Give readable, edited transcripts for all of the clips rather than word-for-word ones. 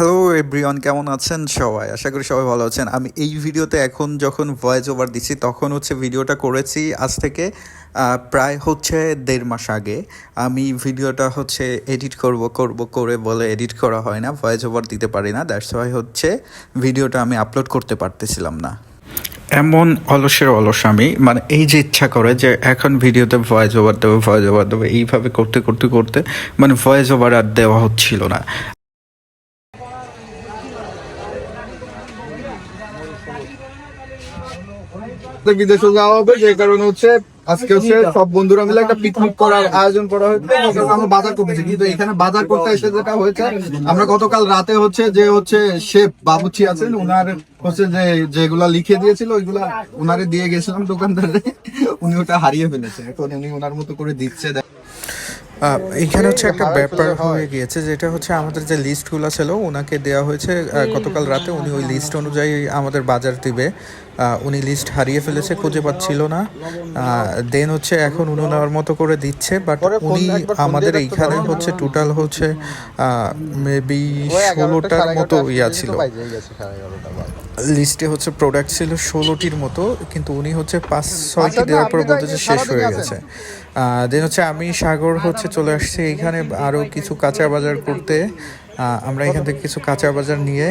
Hello everyone, কেমন আছেন সবাই? আশা করি সবাই ভালো আছেন। আমি এই ভিডিওতে এখন যখন ভয়েস ওভার দিচ্ছি তখন ভিডিওটা করেছি আজ থেকে প্রায় 1.5 মাস আগে। আমি ভিডিওটা এডিট করব করে বলে এডিট করা হয় না, ভয়েস ওভার দিতে পারি না। দ্যাটস ওয়াই ভিডিওটা আমি আপলোড করতে পারতেছিলাম না। এমন অলসের অলস আমি, মানে এই যে ইচ্ছা করে যে এখন ভিডিওতে ভয়েস ওভার দেবো এইভাবে করতে করতে করতে মানে ভয়েস ওভার আর দেওয়া হচ্ছিল না। বিদেশে যাওয়া হবে, যে কারণে আজকে সব বন্ধুরা মিলে একটা পিকনিক করার আয়োজন করা হয়েছে। আমরা বাজার করতেছি, কিন্তু এখানে বাজার করতে এসে যেটা হয়েছে, আমরা গতকাল রাতে শেফ বাবুচি আছেন, ওনার যে যেগুলা লিখে দিয়েছিল ওইগুলা ওনারে দিয়ে গেছিলাম দোকানদারে, উনি ওটা হারিয়ে ফেলেছে। এখন উনি ওনার মতো করে দিচ্ছে। এখানে একটা ব্যাপার হয়ে গিয়েছে, যেটা আমাদের যে লিস্টগুলো ছিল ওনাকে দেওয়া হয়েছে গতকাল রাতে। উনি ওই লিস্ট অনুযায়ী আমাদের বাজার দিবে। উনি লিস্ট হারিয়ে ফেলেছে, খুঁজে পাচ্ছিল না। দেন এখন উনি ওনার মতো করে দিচ্ছে, বাট উনি আমাদের এইখানে টোটাল মেবি 16টার মতো ইয়া ছিল লিস্টে, প্রোডাক্ট ছিল 16টির মতো, কিন্তু উনি 5-6টি দেওয়ার পর বলতেছে শেষ হয়ে গেছে। দেন আমি সাগর চলে আসছি এইখানে আরও কিছু কাঁচা বাজার করতে। আমরা এখান থেকে কিছু কাঁচা বাজার নিয়ে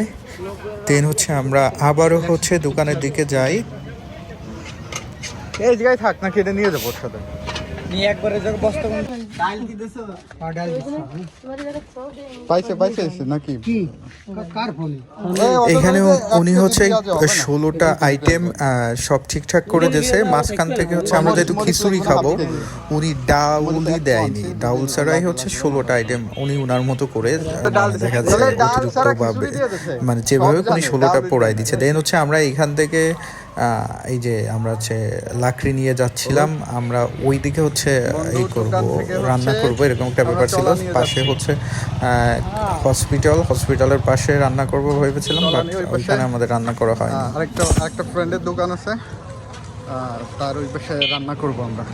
দেন আমরা আবারও দোকানের দিকে যাই। এই জায়গায় থাক না, কেটে নিয়ে যাবো ওর সাথে। এখানে উনি 16টা আইটেম সব ঠিকঠাক করে দিয়েছে। মাঝখান থেকে আমরা যেহেতু খিচুড়ি খাবো, উনি ডাউলই দেয়নি, ডাউল ছাড়াই 16টা আইটেম উনি উনার মতো করে দেখা যাচ্ছে অতিরিক্ত ভাবে, মানে যেভাবে উনি 16টা পোড়াই দিচ্ছে। দেন আমরা এইখান থেকে এই যে আমরা লাকড়ি নিয়ে যাচ্ছিলাম, আমরা ওই দিকে এই করব, রান্না করব, এরকম একটা ব্যাপার ছিল। পাশে হসপিটালের পাশে রান্না করব ভেবেছিলাম, বাট ওইখানে আমাদের রান্না করা হয় না। আরেকটা ফ্রেন্ডের দোকান আছে, তার ওই পাশে রান্না করব আমরা।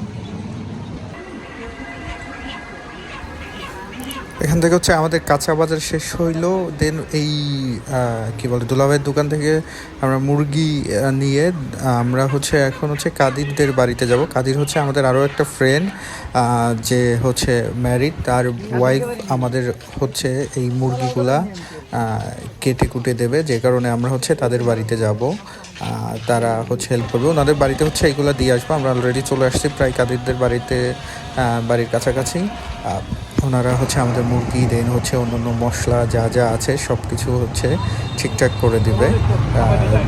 এখান থেকে আমাদের কাঁচা বাজার শেষ হইলো। দেন এই কি বলে দুলাভাইয়ের দোকান থেকে আমরা মুরগি নিয়ে আমরা এখন কাদিরদের বাড়িতে যাব। কাদির আমাদের আরও একটা ফ্রেন্ড, যে ম্যারিড, তার ওয়াইফ আমাদের এই মুরগিগুলা কেটে কুটে দেবে, যে কারণে আমরা তাদের বাড়িতে যাব। তারা হেল্প করবে, ওনাদের বাড়িতে এইগুলো দিয়ে আসবো। আমরা অলরেডি চলে আসছি প্রায় কাদিরদের বাড়িতে, বাড়ির কাছাকাছি। ওনারা আমাদের মুরগি দেন অন্যান্য মশলা যা যা আছে সব কিছু ঠিকঠাক করে দিবে।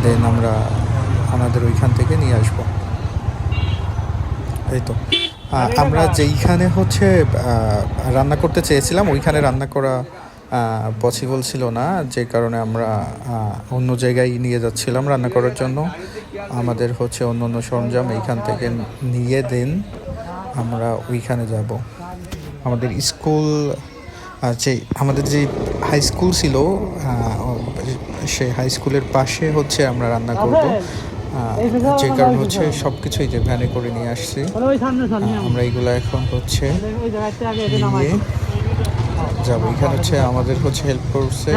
দেন আমরা আমাদের ওইখান থেকে নিয়ে আসবো। এই তো আমরা যেইখানে রান্না করতে চেয়েছিলাম ওইখানে রান্না করা পসিবল ছিল না, যে কারণে আমরা অন্য জায়গায় নিয়ে যাচ্ছিলাম রান্না করার জন্য। আমাদের অন্য অন্য সরঞ্জাম এইখান থেকে নিয়ে দেন আমরা ওইখানে যাব। আমাদের স্কুল আমাদের যে হাই স্কুল ছিল, সেই হাই স্কুলের পাশে আমরা রান্না করব, যে কারণে সব কিছুই যে ভ্যানে করে নিয়ে আসছি। আমরা এইগুলো এখন নিয়ে যাবো। এখানে আমাদের হেল্প করছে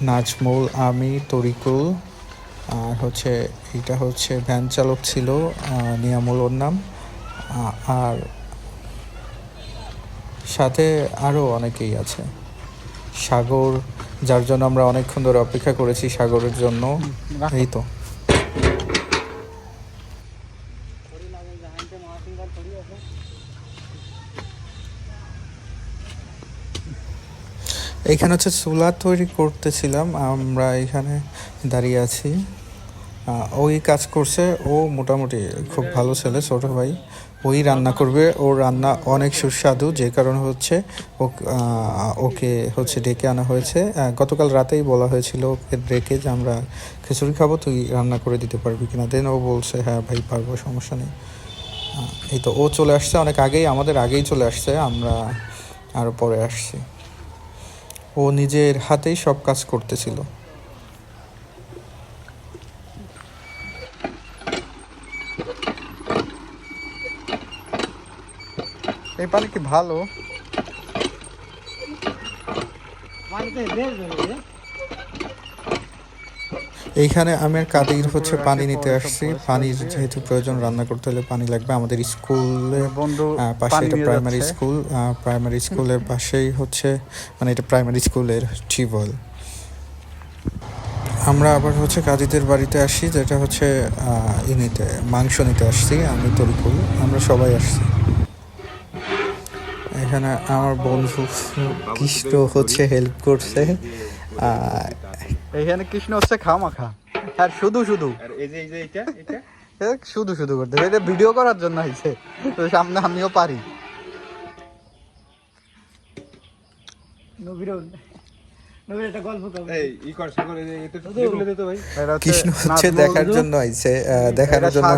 নাজমুল, আমি, তরিকুল, আর এইটা ভ্যান চালক ছিল নিয়ামুল ওর নাম, আর সাথে আরও অনেকেই আছে। সাগর, যার জন্য আমরা অনেকক্ষণ ধরে অপেক্ষা করেছি সাগরের জন্য। এই তো এইখানে চুলা তৈরি করতেছিলাম, আমরা এখানে দাঁড়িয়ে আছি। ওই কাজ করছে, ও মোটামুটি খুব ভালো ছেলে, ছোট ভাই। ওই রান্না করবে, ওর রান্না অনেক সুস্বাদু, যে কারণে ওকে ডেকে আনা হয়েছে। গতকাল রাতেই বলা হয়েছিল ওকে ডেকে যে আমরা খিচুড়ি খাবো, তুই রান্না করে দিতে পারবি কিনা। দেন ও বলছে হ্যাঁ ভাই পারবো, সমস্যা নেই। এই তো ও চলে আসছে অনেক আগেই, আমাদের আগেই চলে আসছে, আমরা আরও পরে আসছি। ও নিজের হাতেই সব কাজ করতেছিল। এই পানি কি ভালো? এইখানে আমি আর কাদির হচ্ছে পানি নিতে আসছি। পানির যেহেতু প্রয়োজন, রান্না করতে হলে পানি লাগবে। আমাদের স্কুলের পাশে, এটা প্রাইমারি স্কুল, প্রাইমারি স্কুলের পাশেই হচ্ছে, মানে এটা প্রাইমারি স্কুলের টিউবওয়েল। আমরা আবার হচ্ছে কাদিদের বাড়িতে আসি, যেটা হচ্ছে নিতে মাংস নিতে আসছি। আমি তরিকুল, আমরা সবাই আসছি। এখানে আমার বন্ধু কৃষ্ণ হচ্ছে হেল্প করছে। এখানে কৃষ্ণ হচ্ছে খামাখা, আর শুধু শুধু শুধু শুধু করতে, এটা ভিডিও করার জন্য হয়েছে, তো সামনে আমিও পারি। কৃষ্ণ হচ্ছে দেখার জন্য আইছে, দেখানোর জন্য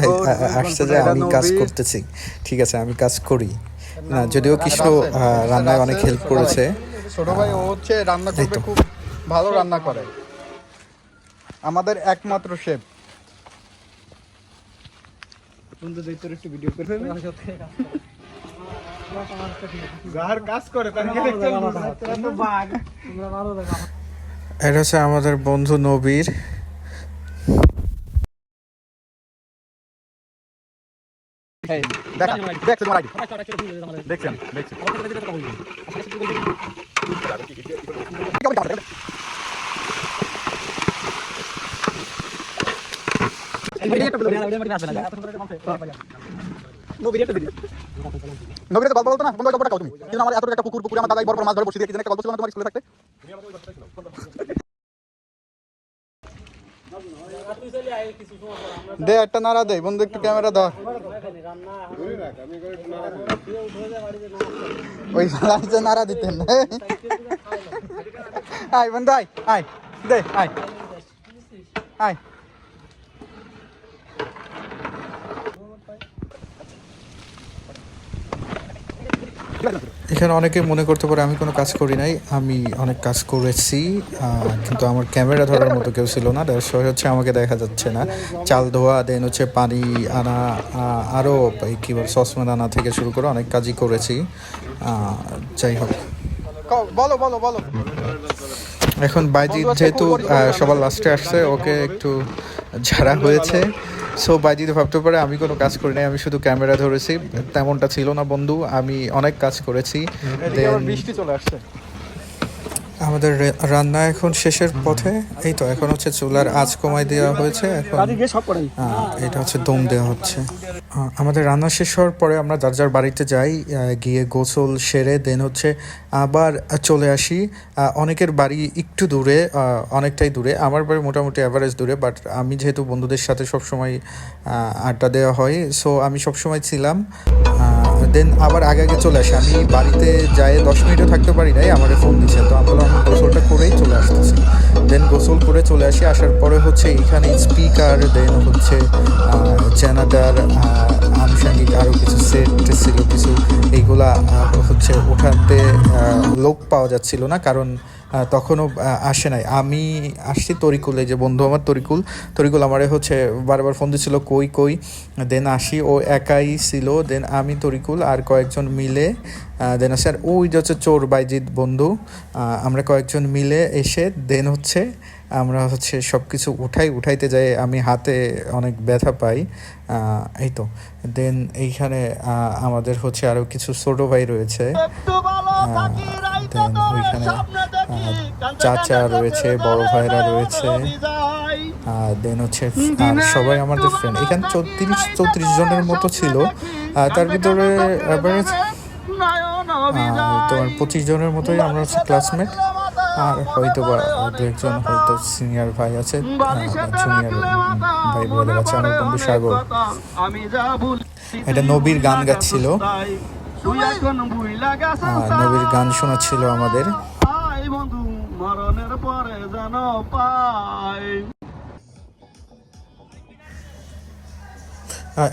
আসছে যে আমি কাজ করতেছি। ঠিক আছে, আমি কাজ করি না, যদিও কৃষ্ণ রান্নায় অনেক হেল্প করেছে। ছোট ভাই ও হচ্ছে রান্না করতে খুব ভালো রান্না করে, আমাদের একমাত্র শেফ। এটা হচ্ছে আমাদের বন্ধু নবীর। নবীরে গল্প বলতো না, বন্ধু গল্পটা কাও তুমি। কিন্তু আমার এত একটা পুকুরে আমার দাদাই বড় বড় মাছ ধরে বসে দিয়ে কি জানি একটা গল্প ছিল না তোমার স্কুলে থাকতে। দে একটা নাড়া দে বন্ধু, একটু ক্যামেরা ধর। ওই নাড়া দিতেন। আয় বন্ধু আয়, আয় দে, আয় আয়। এখানে অনেকে মনে করতে পারে আমি কোনো কাজ করি নাই, আমি অনেক কাজ করেছি, কিন্তু আমার ক্যামেরা ধরার মতো কেউ ছিল না। দ্যাটস ওয়াই হচ্ছে আমাকে দেখা যাচ্ছে না। চাল ধোয়া, দেন হচ্ছে পানি আনা, আরও কী বল সসম্যান আনা থেকে শুরু করে অনেক কাজই করেছি। যাই হোক, বলো বলো বলো। এখন বাইজিৎ যেহেতু সবার লাস্টে আসছে, ওকে একটু ঝাড়া হয়েছে। সো বাইজিৎ ভাবতে পারে আমি কোনো কাজ করি নাই, আমি শুধু ক্যামেরা ধরেছি। তেমনটা ছিল না বন্ধু, আমি অনেক কাজ করেছি। বৃষ্টি চলে আসছে। আমাদের রান্না এখন শেষের পথে। এই তো এখন হচ্ছে চুলার আঁচ কমাই দেওয়া হয়েছে, এখন এটা হচ্ছে দম দেওয়া হচ্ছে। আমাদের রান্না শেষ হওয়ার পরে আমরা যার যার বাড়িতে যাই, গিয়ে গোসল সেরে দেন হচ্ছে আবার চলে আসি। অনেকের বাড়ি একটু দূরে, অনেকটাই দূরে। আমার বাড়ি মোটামুটি অ্যাভারেজ দূরে, বাট আমি যেহেতু বন্ধুদের সাথে সবসময় আড্ডা দেওয়া হয়, সো আমি সবসময় ছিলাম। দেন আবার আগে আগে চলে আসি। আমি বাড়িতে যাই 10 মিনিটও থাকতে পারি নাই, আমার ফোন দিচ্ছে, তো আমি গোসলটা করেই চলে আসতেছি। দেন গোসল করে চলে আসি। আসার পরে হচ্ছে এখানে স্পিকার, দেন হচ্ছে জেনারেটর, আনুষঙ্গিক আরও কিছু সেট ছিল কিছু, এইগুলা হচ্ছে ওঠাতে লোক পাওয়া যাচ্ছিল না, কারণ তখনও আসে নাই। আমি আসছি তরিকুলে, যে বন্ধু আমার তরিকুল আমারে হচ্ছে বারবার ফোন দিচ্ছিল কই কই। দেন আসি, ও একাই ছিল। দেন আমি তরিকুল আর কয়েকজন মিলে দেন স্যার ওই যে হচ্ছে চোর বাইজিৎ বন্ধু, আমরা কয়েকজন মিলে এসে দেন হচ্ছে আমরা হচ্ছে সব কিছু উঠাইতে যাই, আমি হাতে অনেক ব্যথা পাই। এই তো দেন এইখানে আমাদের হচ্ছে আরও কিছু ছোটো ভাই রয়েছে, দেন ওইখানে চাচা রয়েছে, বড় ভাইরা রয়েছে, দেন হচ্ছে আর সবাই আমাদের ফ্রেন্ড। এখানে 34 জনের মতো ছিল, তার ভিতরে তোমার 25 জনের মতোই আমরা হচ্ছে ক্লাসমেট, আর হয়তো বা দু একজন হয়তো সিনিয়র ভাই আছে, জুনিয়র ভাই ব্রাদার আছে। আমার বন্ধু সাগর, এটা নবীর গান গাচ্ছিল, নবীর গান শোনাচ্ছিল আমাদের।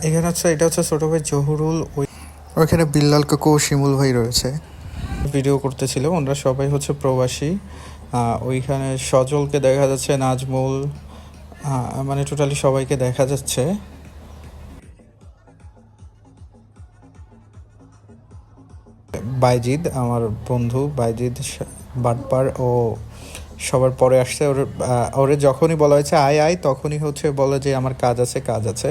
এখানে হচ্ছে এটা হচ্ছে ছোট ভাই জহুরুল, ওইখানে বিল্লাল কাকু ও শিমুল ভাই রয়েছে, ভিডিও করতেছিল। ওনারা সবাই হচ্ছে প্রবাসী। ওইখানে সজলকে দেখা যাচ্ছে, নাজমুল, মানে টোটালি সবাইকে দেখা যাচ্ছে। বাইজিদ আমার বন্ধু, বাটপার ও সবার পরে আসছে। ওরে যখনই বলা হয়েছে আয় আয় তখনই হচ্ছে বলে যে আমার কাজ আছে কাজ আছে।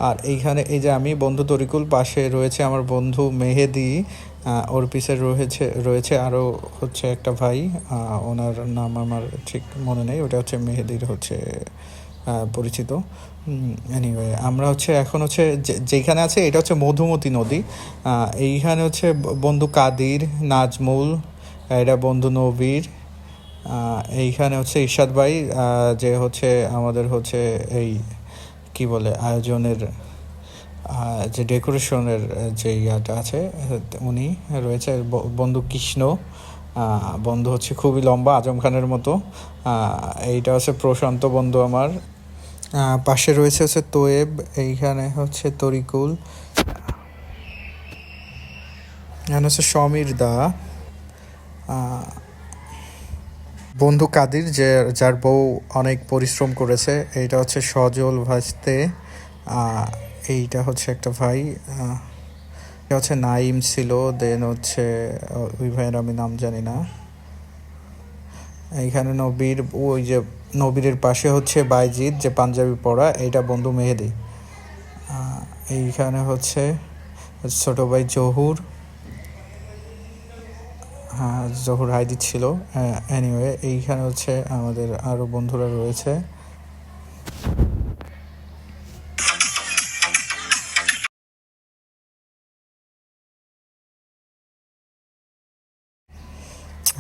আর এইখানে এই যে আমি বন্ধু তরিকুল, পাশে রয়েছে আমার বন্ধু মেহেদি, ওর পিছে রয়েছে আরও হচ্ছে একটা ভাই, ওনার নাম আমার ঠিক মনে নেই, ওটা হচ্ছে মেহেদির হচ্ছে পরিচিত। এনিওয়ে আমরা হচ্ছে এখন হচ্ছে যেখানে আছে এটা হচ্ছে মধুমতি নদী। এইখানে হচ্ছে বন্ধু কাদির, নাজমুল, এটা বন্ধু নবীর, এইখানে হচ্ছে ইরশাদ ভাই, যে হচ্ছে আমাদের হচ্ছে এই কি বলে আয়োজনের যে ডেকোরেশনের যে ইয়াটা আছে উনি রয়েছে, বন্ধু কৃষ্ণ, বন্ধু হচ্ছে খুবই লম্বা আজম খানের মতো, এইটা হচ্ছে প্রশান্ত বন্ধু আমার, পাশে রয়েছে হচ্ছে তোয়েব, এইখানে হচ্ছে তরিকুল, এখানে হচ্ছে সমীর দা, বন্ধু কাদির যে যার বউ অনেক পরিশ্রম করেছে, এইটা হচ্ছে সজল ভাসতে, এইটা হচ্ছে একটা ভাই, এটা হচ্ছে নাইম ছিল, দেন হচ্ছে ওই ভাইয়ের আমি নাম জানি না। এইখানে নবীর, ওই যে নবীরের পাশে হচ্ছে বাইজিৎ যে পাঞ্জাবি পরা, এইটা বন্ধু মেহেদি, এইখানে হচ্ছে ছোট ভাই জহুর, হ্যাঁ জহুর হাইদি ছিল। এনিওয়ে এইখানে হচ্ছে আমাদের আরও বন্ধুরা রয়েছে।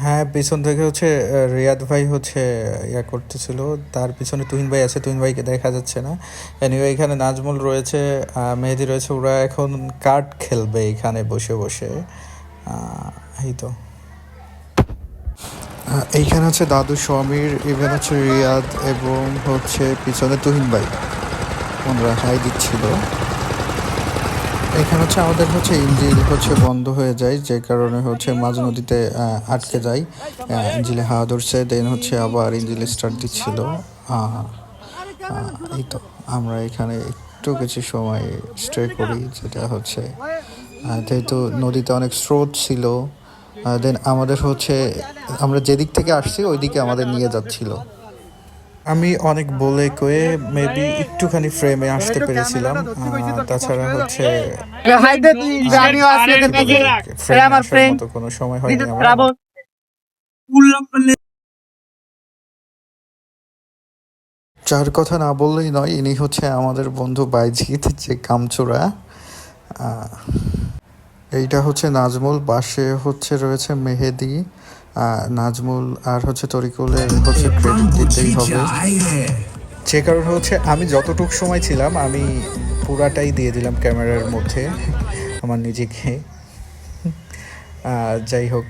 হ্যাঁ পিছন থেকে হচ্ছে রিয়াদ ভাই হচ্ছে ইয়া করতেছিল, তার পিছনে তুহিন ভাই আছে, তুহিন ভাইকে দেখা যাচ্ছে না। এনিওয়ে এখানে নাজমুল রয়েছে, মেহেদি রয়েছে, ওরা এখন কার্ড খেলবে এখানে বসে বসে, এই তো। এইখানে হচ্ছে দাদু সমীর, ইভেন হচ্ছে রিয়াদ এবং হচ্ছে পিছনে তুহিন ভাই, ওনারা হাই দিচ্ছিল। এখানে হচ্ছে আমাদের হচ্ছে ইঞ্জিল হচ্ছে বন্ধ হয়ে যায়, যে কারণে হচ্ছে মাঝ নদীতে আটকে যায়, ইঞ্জিলে হাওয়া ধরছে, দেন হচ্ছে আবার ইঞ্জিল স্টার্ট দিচ্ছিল। এই তো আমরা এখানে একটু কিছু সময় স্টে করি, যেটা হচ্ছে যেহেতু নদীতে অনেক স্রোত ছিল, দেন আমাদের হচ্ছে আমরা যেদিক থেকে আসছি ওই দিকে আমাদের নিয়ে যাচ্ছিল। আমি অনেক বলে কয়ে মেবি একটুখানি ফ্রেমে আসতে পেরেছিলাম, তাছাড়া হচ্ছে ফ্রেমে আসার মতো কোনো সময় হয়নি আমার। যার কথা না বললেই নয়, ইনি হচ্ছে আমাদের বন্ধু বাইজিৎ যে কামচোরা, এইটা হচ্ছে নাজমুল, পাশে হচ্ছে রয়েছে মেহেদি, নাজমুল আর হচ্ছে তরিকুলের হচ্ছে ক্রেডিট দিতেই হবে, যে কারণে হচ্ছে আমি যতটুকু সময় ছিলাম আমি পুরাটাই দিয়ে দিলাম ক্যামেরার মধ্যে আমার নিজেকে। যাই হোক,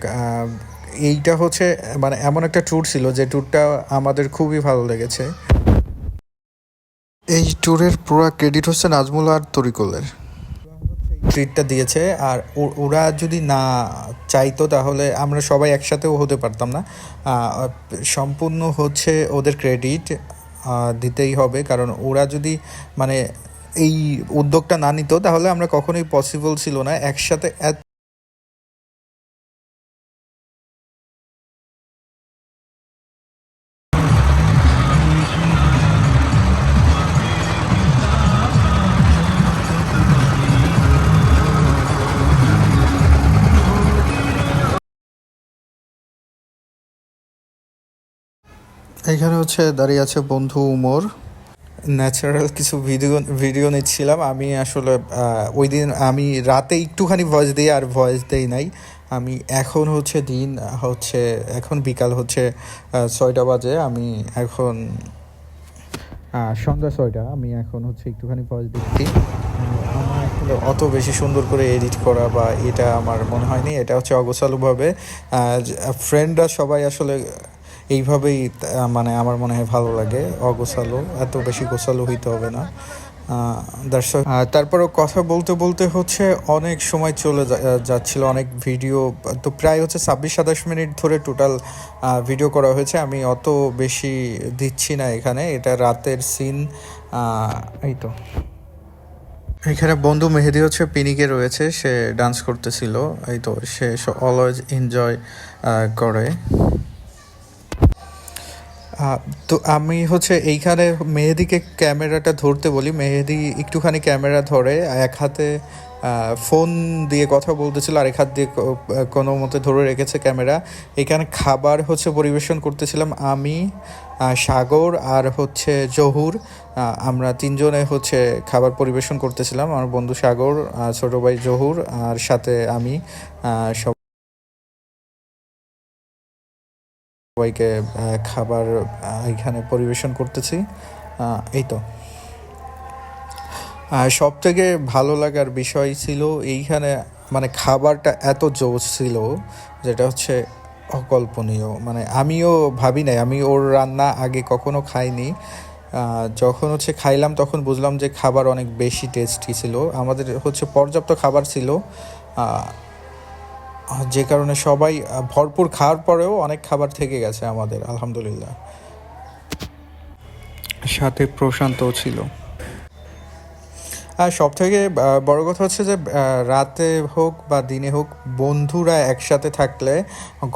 এইটা হচ্ছে মানে এমন একটা ট্যুর ছিল যে ট্যুরটা আমাদের খুবই ভালো লেগেছে। এই ট্যুরের পুরো ক্রেডিট হচ্ছে নাজমুল আর তরিকুলের, ট্রিটটা দিয়েছে। আর ওরা যদি না চাইতো তাহলে আমরা সবাই একসাথেও হতে পারতাম না, সম্পূর্ণ হচ্ছে ওদের ক্রেডিট দিতেই হবে, কারণ ওরা যদি মানে এই উদ্যোগটা না নিত তাহলে আমরা কখনোই পসিবল ছিল না একসাথে এখানে হচ্ছে দাঁড়িয়ে আছে বন্ধু উমর, ন্যাচারাল কিছু ভিডিও নিচ্ছিলাম আমি আসলে। ওই দিন আমি রাতে একটুখানি ভয়েস দিই আর ভয়েস দেই নাই আমি। এখন হচ্ছে দিন হচ্ছে, এখন বিকাল হচ্ছে 6টা বাজে, আমি এখন সন্ধ্যা 6টা, আমি এখন হচ্ছে একটুখানি ভয়েস দিচ্ছি। আমার আসলে অত বেশি সুন্দর করে এডিট করা বা এটা আমার মনে হয়নি, এটা হচ্ছে অগোছালোভাবে। ফ্রেন্ডরা সবাই আসলে এইভাবেই মানে আমার মনে হয় ভালো লাগে, অগোছালো, এত বেশি গোছালো হইতে হবে না। দর্শক তারপরও কথা বলতে বলতে হচ্ছে অনেক সময় চলে যাচ্ছিল, অনেক ভিডিও তো প্রায় হচ্ছে 26-27 মিনিট ধরে টোটাল ভিডিও করা হয়েছে। আমি অত বেশি দিচ্ছি না এখানে, এটা রাতের সিন, এই তো। এখানে বন্ধু মেহেদি হচ্ছে পিনিকে রয়েছে, সে ডান্স করতেছিল। এই তো সে অলওয়েজ এনজয় করে। তো আমি হচ্ছে এইখানে মেহেদিকে ক্যামেরাটা ধরতে বলি, মেহেদি একটুখানি ক্যামেরা ধরে, এক হাতে ফোন দিয়ে কথা বলতেছিল, আরেক হাত দিয়ে কোনো মতে ধরে রেখেছে ক্যামেরা। এখানে খাবার হচ্ছে পরিবেশন করতেছিলাম আমি, সাগর আর হচ্ছে জহুর। আমরা তিনজনে হচ্ছে খাবার পরিবেশন করতেছিলাম, আমার বন্ধু সাগর, ছোটো ভাই জহুর আর সাথে আমি। সবাইকে খাবার এখানে পরিবেশন করতেছি। এই তো সব থেকে ভালো লাগার বিষয় ছিল এইখানে, মানে খাবারটা এত জোশ ছিল যেটা হচ্ছে অকল্পনীয়। মানে আমিও ভাবি নাই, আমি ওর রান্না আগে কখনো খাইনি। যখন হচ্ছে খাইলাম তখন বুঝলাম যে খাবার অনেক বেশি টেস্টি ছিল। আমাদের হচ্ছে পর্যাপ্ত খাবার ছিল, যে কারণে সবাই ভরপুর খাওয়ার পরেও অনেক খাবার থেকে গেছে আমাদের, আলহামদুলিল্লাহ। সাথে প্রশান্তও ছিল। আর সব থেকে বড় কথা হচ্ছে যে রাতে হোক বা দিনে হোক, বন্ধুরা একসাথে থাকলে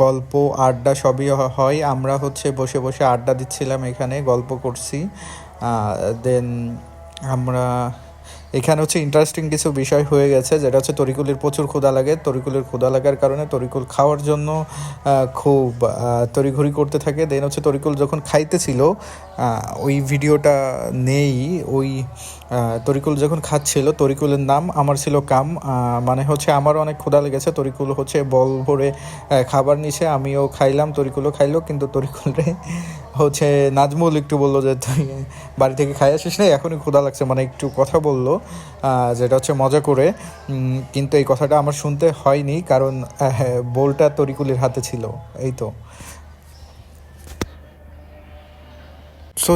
গল্প আড্ডা সবই হয়। আমরা হচ্ছে বসে বসে আড্ডা দিচ্ছিলাম, এখানে গল্প করছি। দেন আমরা এখানে হচ্ছে ইন্টারেস্টিং কিছু বিষয় হয়ে গেছে, যেটা হচ্ছে তরিকুলের প্রচুর ক্ষুধা লাগে। তরিকুলের ক্ষুধা লাগার কারণে তরিকুল খাওয়ার জন্য খুব তড়িঘড়ি করতে থাকে। দেন হচ্ছে তরিকুল যখন খাইতেছিল, ওই ভিডিওটা নেই, ওই তরিকুল যখন খাচ্ছিল, তরিকুলের নাম আমার ছিল কাম। মানে হচ্ছে আমার অনেক ক্ষুধা লেগেছে, তরিকুল হচ্ছে বল ভরে খাবার নিছে, আমিও খাইলাম, তরিকুলও খাইলো। কিন্তু তরিকুলরে হচ্ছে নাজমুল একটু বললো যে তুই বাড়ি থেকে খাই আসিস না, এখনই ক্ষুধা লাগছে, মানে একটু কথা বললো, যেটা হচ্ছে মজা করে। কিন্তু এই কথাটা আমার শুনতে হয়নি, কারণ বোলটা তরিকুলের হাতে ছিল। এই তো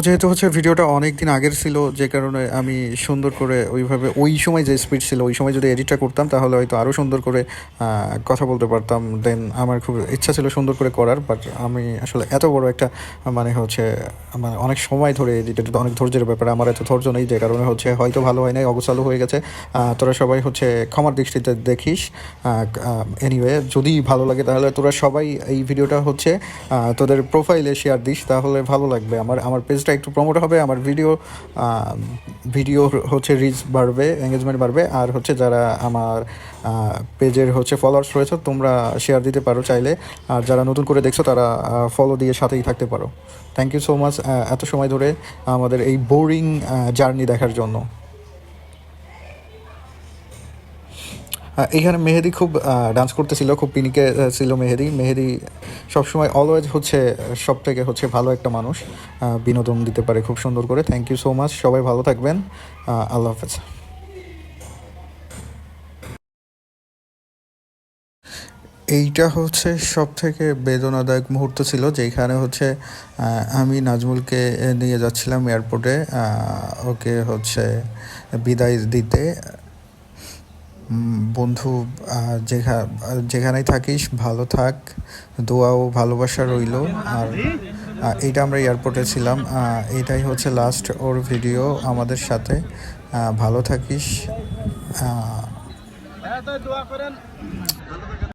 যেহেতু হচ্ছে ভিডিওটা অনেক দিন আগের ছিল, যে কারণে আমি সুন্দর করে ওইভাবে, ওই সময় যে স্পিড ছিল ওই সময় যদি এডিটটা করতাম তাহলে হয়তো আরও সুন্দর করে কথা বলতে পারতাম। দেন আমার খুব ইচ্ছা ছিল সুন্দর করে করার, বাট আমি আসলে এত বড় একটা মানে হচ্ছে মানে অনেক সময় ধরে এডিট, অনেক ধৈর্যের ব্যাপারে আমার এত ধৈর্য নেই, যে কারণে হচ্ছে হয়তো ভালো হয় নাই, অগোছালো হয়ে গেছে। তোরা সবাই হচ্ছে ক্ষমার দৃষ্টিতে দেখিস। এনিওয়ে, যদি ভালো লাগে তাহলে তোরা সবাই এই ভিডিওটা হচ্ছে তোদের প্রোফাইলে শেয়ার দিস, তাহলে ভালো লাগবে। আমার পেজটা একটু প্রমোট হবে, আমার ভিডিও হচ্ছে রিচ বাড়বে, এঙ্গেজমেন্ট বাড়বে। আর হচ্ছে যারা আমার পেজের হচ্ছে ফলোয়ার্স রয়েছে, তোমরা শেয়ার দিতে পারো চাইলে। আর যারা নতুন করে দেখছো তারা ফলো দিয়ে সাথেই থাকতে পারো। থ্যাংক ইউ সো মাচ এত সময় ধরে আমাদের এই বোরিং জার্নি দেখার জন্য। এইখানে মেহেদি খুব ডান্স করতেছিল, খুব পিনিকে ছিল মেহেদি সবসময় অলওয়েজ হচ্ছে সব থেকে হচ্ছে ভালো একটা মানুষ, বিনোদন দিতে পারে খুব সুন্দর করে। থ্যাংক ইউ সো মাচ, সবাই ভালো থাকবেন, আল্লাহ হাফেজ। এইটা হচ্ছে সব থেকে বেদনাদায়ক মুহূর্ত ছিল, যেখানে হচ্ছে আমি নাজমুলকে নিয়ে যাচ্ছিলাম এয়ারপোর্টে, ওকে হচ্ছে বিদায় দিতে। বন্ধু, যেখানেই থাকিস ভালো থাক, দোয়া ও ভালোবাসা রইল। আর এইটা আমরা এয়ারপোর্টে ছিলাম, এটাই হচ্ছে লাস্ট ওর ভিডিও আমাদের সাথে। ভালো থাকিস।